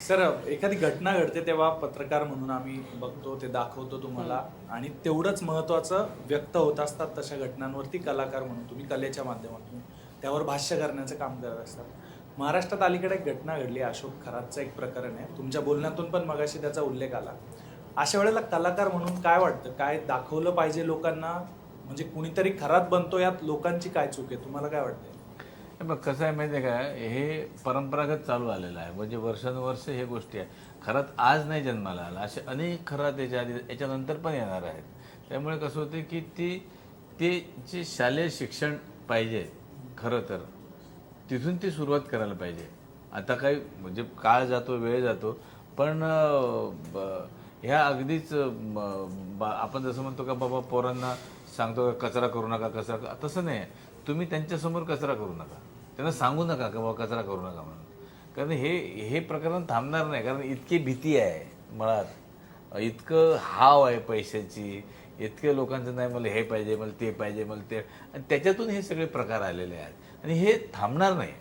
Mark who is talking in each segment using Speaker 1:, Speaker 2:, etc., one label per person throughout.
Speaker 1: Sir एखादी घटना घडते तेव्हा पत्रकार म्हणून आम्ही बघतो, ते दाखवतो तुम्हाला, आणि तेवढंच महत्त्वाचं व्यक्त होत असतात तशा घटनांवरती कलाकार म्हणून तुम्ही कलेच्या माध्यमातून त्यावर भाष्य करण्याचं काम करत असतात. महाराष्ट्रात अलीकडे एक घटना घडली, अशोक खरातचं एक प्रकरण आहे, तुमच्या बोलण्यातून पण मगाशी त्याचा उल्लेख आला. अशा वेळेला कलाकार म्हणून काय वाटतं, काय दाखवलं पाहिजे लोकांना, म्हणजे कुणीतरी खरात बनतो, यात लोकांची काय चूक आहे, तुम्हाला काय वाटतं?
Speaker 2: बघ कसं आहे माहिती आहे का, हे परंपरागत चालू आलेलं आहे, म्हणजे वर्षानुवर्ष हे गोष्टी आहे. खरात आज नाही जन्माला आला, असे अनेक खरात याच्या आधी याच्यानंतर पण येणार आहेत. त्यामुळे कसं होतं की ते जे शालेय शिक्षण पाहिजे खरं तर तिथून ती सुरुवात करायला पाहिजे. आता काही म्हणजे काळ जातो, वेळ जातो, पण ह्या अगदीच आपण जसं म्हणतो का बाबा पोरांना सांगतो कचरा करू नका, कचरा, तसं नाही. तुम्ही त्यांच्यासमोर कचरा करू नका, त्यांना सांगू नका का बाबा कचरा करू नका म्हणून. कारण हे प्रकरण थांबणार नाही, कारण इतकी भीती आहे मुळात, इतकं हाव आहे पैशाची, इतके लोकांचं नाही मला हे पाहिजे, मला ते पाहिजे, मला ते, आणि त्याच्यातून हे सगळे प्रकार आलेले आहेत आणि हे थांबणार नाही.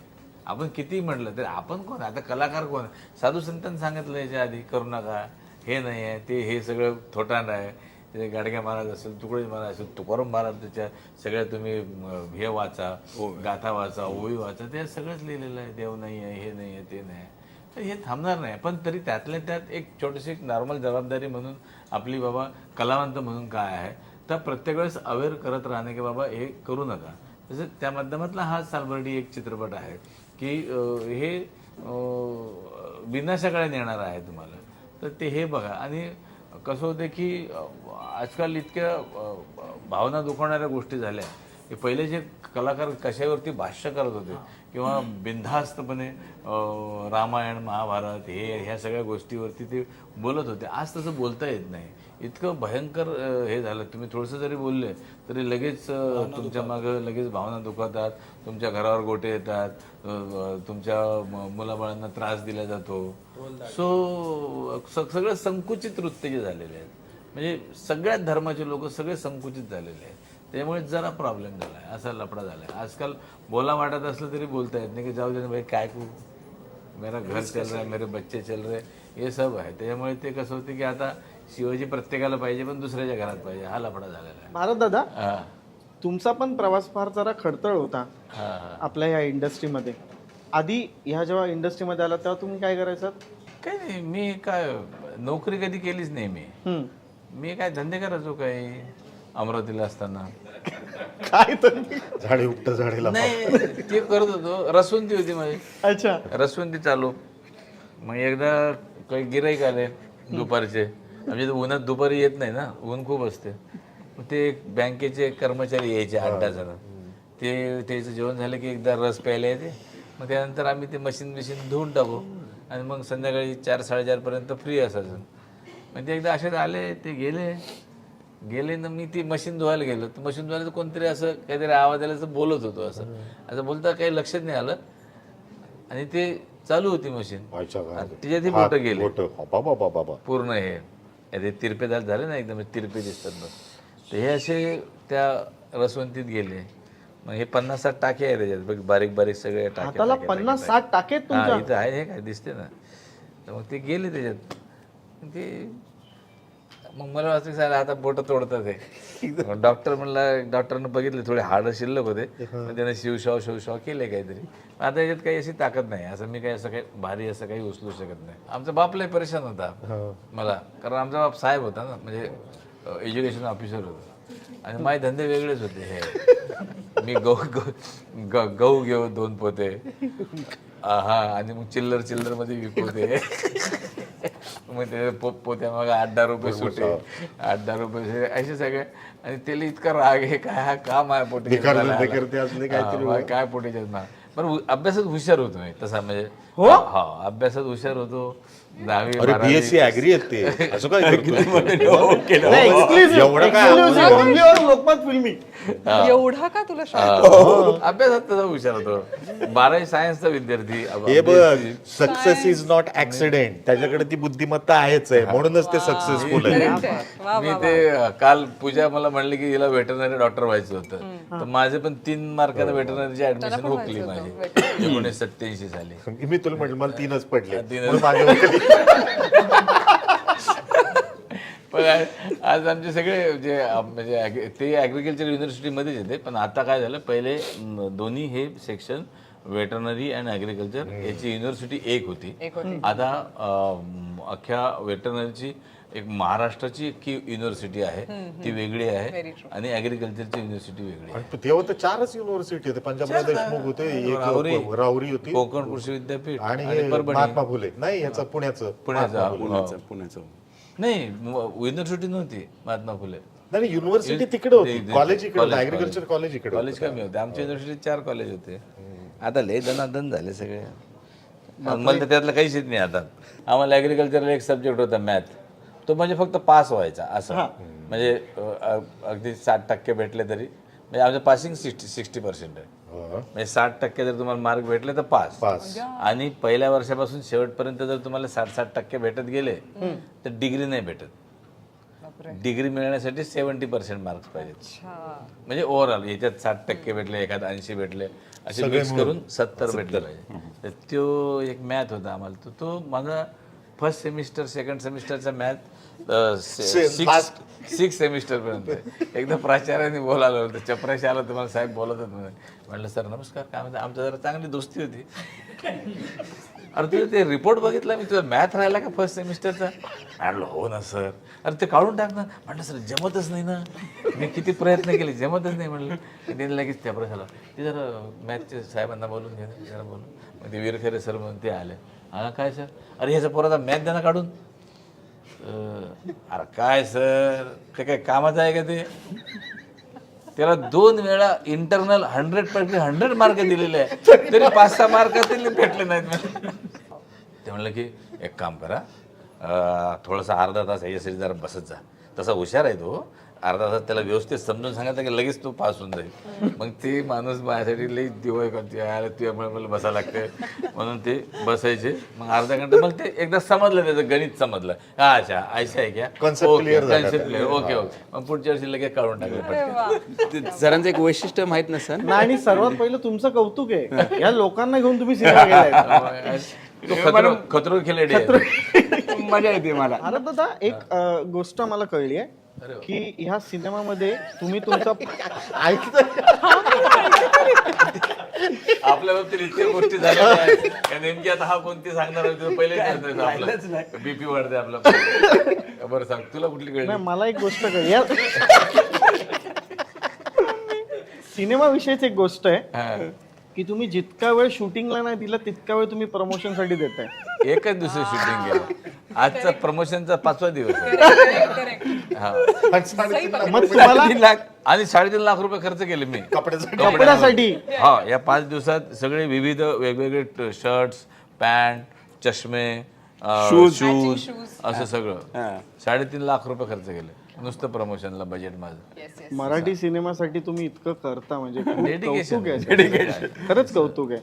Speaker 2: आपण किती म्हटलं तर आपण कोण, आता कलाकार कोण, साधू संतांनी सांगितलं याच्या आधी करू नका, हे नाही आहे ते, हे सगळं थोटांड आहे. ते गाडगे महाराज असेल, तुकडोजी महाराज असेल, तुकाराम महाराज, त्याच्या सगळ्या तुम्ही हे वाचा, गाथा वाचा, ओवी वाचा, ते सगळंच लिहिलेलं आहे. देव नाही आहे, हे नाही आहे, ते नाही आहे. तर हे थांबणार नाही. पण तरी त्यातल्या त्यात एक छोटीशी एक नॉर्मल जबाबदारी म्हणून आपली बाबा कलावंत म्हणून काय आहे तर प्रत्येक वेळेस अवेअर करत राहणे की बाबा हे करू नका. तसं त्या माध्यमातला हा सालबर्डी एक चित्रपट आहे की हे विनाशाकडे नेणार आहे तुम्हाला, तर ते हे बघा. आणि कसं होतं की आजकाल इतक्या भावना दुखवणाऱ्या गोष्टी झाल्या की पहिले जे कलाकार कशावरती भाष्य करत होते किंवा बिनधास्तपणे रामायण महाभारत ह्या सगळ्या गोष्टीवरती ते बोलत होते, आज तसं बोलता येत नाही. इतकं भयंकर हे झालं, तुम्ही थोडंसं जरी बोलले तरी लगेच तुमच्या मागं लगेच भावना दुखवतात, तुमच्या घरावर गोटे येतात, तुमच्या मुलाबाळांना त्रास दिला जातो. सो सगळं संकुचित वृत्ती जे झालेले आहेत, म्हणजे सगळ्याच धर्माचे लोक सगळे संकुचित झालेले आहेत. त्यामुळे जरा प्रॉब्लेम झाला आहे, असा लफडा झाला आहे. आजकाल बोला वाटत असलं तरी बोलता येत नाही की जाऊ दे ना भाई, काय करू, मेरा घर चल रहा है, मेरे बच्चे चल रहे, हे सब आहे. त्यामुळे ते कसं होतं की आता शिवाजी प्रत्येकाला पाहिजे पण दुसऱ्याच्या घरात पाहिजे, हा लफडा झालेला आहे.
Speaker 3: भारत दादा, तुमचा पण प्रवास फार जरा खडतळ होता आपल्या ह्या इंडस्ट्रीमध्ये. आधी ह्या जेव्हा इंडस्ट्रीमध्ये आला तेव्हा तुम्ही काय करायचं?
Speaker 2: काही नाही, मी काय नोकरी कधी केलीच नाही. मी काय धंदे करायचो काय अमरावतीला असताना.
Speaker 3: काय तर
Speaker 4: झाडे उपट झाडेला
Speaker 2: नाही, ते करत होतो. रसवंती होती माझी.
Speaker 3: अच्छा,
Speaker 2: रसवंती चालू. मग एकदा काही गिराईक आले दुपारचे, आमच्या उन्हात दुपारी येत नाही ना, ऊन खूप असते. मग ते बँकेचे कर्मचारी यायचे 8-10 जण, ते त्याचं जेवण झालं की एकदा रस प्यायला येते. मग त्यानंतर आम्ही ते मशीन धुवून टाकू आणि मग संध्याकाळी 4-4:30 पर्यंत फ्री असायचं. मग ते एकदा असेच आले, ते गेले ना, मी ती मशीन धुवायला गेलो. तर मशीन धुवायला कोणतरी असं काहीतरी आवाज आला, असं बोलत होतो, असं बोलता काही लक्षात नाही आलं आणि ते चालू होती मशीन, त्याच्यातही बोटं गेले पूर्ण. हे तिरपेदार झाले ना, एकदम तिरपे दिसतात बघ. तर हे असे त्या रसवंतीत गेले. मग हे 50-60 टाके आहे त्याच्यात बघ, बारीक बारीक सगळे टाके.
Speaker 3: हाताला 50-60 टाके
Speaker 2: इथं आहे, हे काय दिसते ना. तर मग ते गेले त्याच्यात. ते मग मला वाटतं की आता बोटं तोडतात हे. डॉक्टर म्हणला, डॉक्टरनं बघितले थोडे हाडं शिल्लक होते, मग त्यानं शिवशाव केले काहीतरी. आता याच्यात काही अशी ताकद नाही, असं मी काही असं काही भारी असं काही उचलू शकत नाही. आमचा बाप लय परेशान होता मला, कारण आमचा बाप साहेब होता ना, म्हणजे एज्युकेशन ऑफिसर होता आणि माझे धंदे वेगळेच होते. हे मी गहू घेऊ 2 पोते, हा, आणि मग चिल्लर मध्ये विकवते. मग ते पोत्या मग 8-10 रुपये सुटे, 8-10 रुपये असे सगळे. आणि त्याला इतका राग आहे, काय हा काम आहे पोटी काय पोटीच्या ना. पण अभ्यासात हुशार होतो मी तसा, म्हणजे हा अभ्यासात हुशार होतो. 10वी
Speaker 4: BSc ऍग्री आहेत ते, असं काय
Speaker 3: लोकमत फिल्मी
Speaker 5: एवढा का तुला
Speaker 2: अभ्यासात तसा हुशार होतो. 12वी सायन्सचा विद्यार्थी.
Speaker 4: हे बघ, सक्सेस इज नॉट ऍक्सिडेंट, त्याच्याकडे ती बुद्धिमत्ता आहेच आहे, म्हणूनच ते सक्सेसफुल आहे.
Speaker 2: मी ते काल पूजा मला म्हणली की हिला व्हेटरनरी डॉक्टर व्हायचं होतं, तर माझे पण 3 मार्काने व्हेटरनरीची ऍडमिशन हुकली माझी. झाली 1987 साली.
Speaker 4: मी तुला म्हटलं मला 3च पडले
Speaker 2: तीनच.
Speaker 4: म्हणून माझ्या डोक्यात
Speaker 2: पण आज आमचे सगळे जे म्हणजे ते ॲग्रिकल्चर युनिव्हर्सिटीमध्येच येते. पण आता काय झालं, पहिले दोन्ही हे सेक्शन वेटरनरी अँड ॲग्रिकल्चर याची युनिव्हर्सिटी एक होती. आता अख्ख्या वेटरनरीची एक महाराष्ट्राची एक युनिव्हर्सिटी आहे, ती वेगळी आहे, आणि ॲग्रिकल्चरची युनिव्हर्सिटी वेगळी आहे.
Speaker 4: आणि तेव्हा तर 4च युनिव्हर्सिटी होते. पंजाबराव देशमुख होते, एक राहुरी होती,
Speaker 2: कोकण कृषी विद्यापीठ
Speaker 4: आणि
Speaker 2: आणि परभणी.
Speaker 4: महात्मा फुले नाही ह्याचं पुण्याचं
Speaker 2: पुण्याचं नाही, युनिव्हर्सिटी नव्हती महात्मा फुले.
Speaker 4: नाही युनिव्हर्सिटी तिकडे होती,
Speaker 2: ते-
Speaker 4: कॉलेज इकडे होतं,
Speaker 2: कॉलेज-
Speaker 4: ऍग्रिकल्चर कॉलेज इकडे
Speaker 2: कॉलेज कमी होते. आमच्या युनिव्हर्सिटीत 4 कॉलेज होते. आता लय दनादन झाले सगळे. मला तर त्यातलं काहीच येत नाही आता. आम्हाला ॲग्रिकल्चरला एक सब्जेक्ट होता मॅथ, तो म्हणजे फक्त पास व्हायचा असं. म्हणजे अगदी 60% भेटले तरी, म्हणजे आमचं पासिंग 60% आहे. म्हणजे 60% जर तुम्हाला मार्क भेटले तर पास. आणि पहिल्या वर्षापासून शेवटपर्यंत जर तुम्हाला 60% भेटत गेले तर डिग्री नाही भेटत. डिग्री मिळण्यासाठी 70% मार्क्स पाहिजेत. म्हणजे ओव्हरऑल याच्यात 60% भेटले, एखाद 80 भेटले, असे मिक्स करून 70 भेटले पाहिजे. तर तो एक मॅथ होता आम्हाला. तो माझा फर्स्ट सेमिस्टर सेकंड सेमिस्टरचा मॅथ 6 सेमिस्टर पर्यंत. एकदा प्राचार्याने बोलायला होतं, चपराशी आलं, तुम्हाला साहेब बोलत होते. म्हटलं सर नमस्कार, काय म्हणतात, आमच्या जरा चांगली दोस्ती होती. अरे तुझं ते रिपोर्ट बघितला मी, तुझा मॅथ राहिला का फर्स्ट सेमिस्टरचा? म्हटलं हो ना सर. अरे ते काढून टाक ना. म्हटलं सर जमतच नाही ना, मी किती प्रयत्न केले, जमतच नाही. म्हटलं त्यांनी लगेच त्या प्रश्नाला ते जरा मॅथचे साहेबांना बोलून घे जरा बोलून. मग ते विरखेरे सर म्हणून ते आले. हा काय सर? अरे ह्याचा पोराचा मॅथ द्या ना काढून. अरे काय सर, ते काय कामाचं आहे का ते? त्याला 2 वेळा इंटरनल 100 मार्क दिलेले आहे, तरी 5-6 मार्क भेटले नाहीत. ते म्हणलं की एक काम करा, थोडासा अर्धा तास याच्यासाठी जरा बसत जा. तसा हुशार आहे तो, अर्धा तास त्याला व्यवस्थित समजून सांगायचं की लगेच तो पास होऊन जाईल. मग ते माणूस माझ्यासाठी लई दिवाळी करते, यार तुझ्यामुळे मला बसायला लागते म्हणून ते बसायचे. मग अर्धा घंटा मग ते एकदा समजलं, त्याचं गणित समजलं. अच्छा ऐसा आहे क्या,
Speaker 4: Concept clear झाला.
Speaker 2: Concept clear, okay okay. मग पुढच्या वर्षी लगेच काढून टाकलं.
Speaker 6: सरांचं एक वैशिष्ट्य माहित नसेल.
Speaker 3: नाही, आणि सर्वात पहिलं तुमचं कौतुक आहे, या लोकांना घेऊन तुम्ही सिनेमा गेलाय.
Speaker 2: तो खतरो खिलाडी
Speaker 6: मजा येते मला.
Speaker 3: अरे दादा, एक गोष्ट मला कळली आहे की ह्या सिनेमामध्ये तुम्ही तुमचा
Speaker 2: आपल्या बाबतीत इतक्या गोष्टी झाल्या आहेत का नेमकी आता हा कोणती सांगणार होती पहिलेच बीपी वाढते आपलं. बरं सांग, तुला कुठली कळली?
Speaker 3: नाही, मला एक गोष्ट कळली या सिनेमाविषयीच एक गोष्ट आहे की तुम्ही जितका वेळ शूटिंगला नाही दिला तितका वेळ तुम्ही प्रमोशन साठी देताय.
Speaker 2: एकच दिवस शूटिंग केलं. आजचा प्रमोशनचा 5वा दिवस आहे. हा.
Speaker 3: मग तुम्हाला
Speaker 2: 3.5 लाख आणि 3.5 लाख रुपये खर्च केले मी
Speaker 3: कपड्यासाठी.
Speaker 2: हा, या 5 दिवसात सगळे विविध वेगवेगळे शर्ट्स, पॅन्ट, चष्मे, शूज, असं सगळं 3.5 लाख रुपये खर्च केले नुसतं प्रमोशनला. बजेट माझं
Speaker 3: मराठी सिनेमासाठी तुम्ही इतकं करता म्हणजे खूप
Speaker 2: डेडिकेशन
Speaker 3: कौतुक आहे. खरंच कौतुक आहे.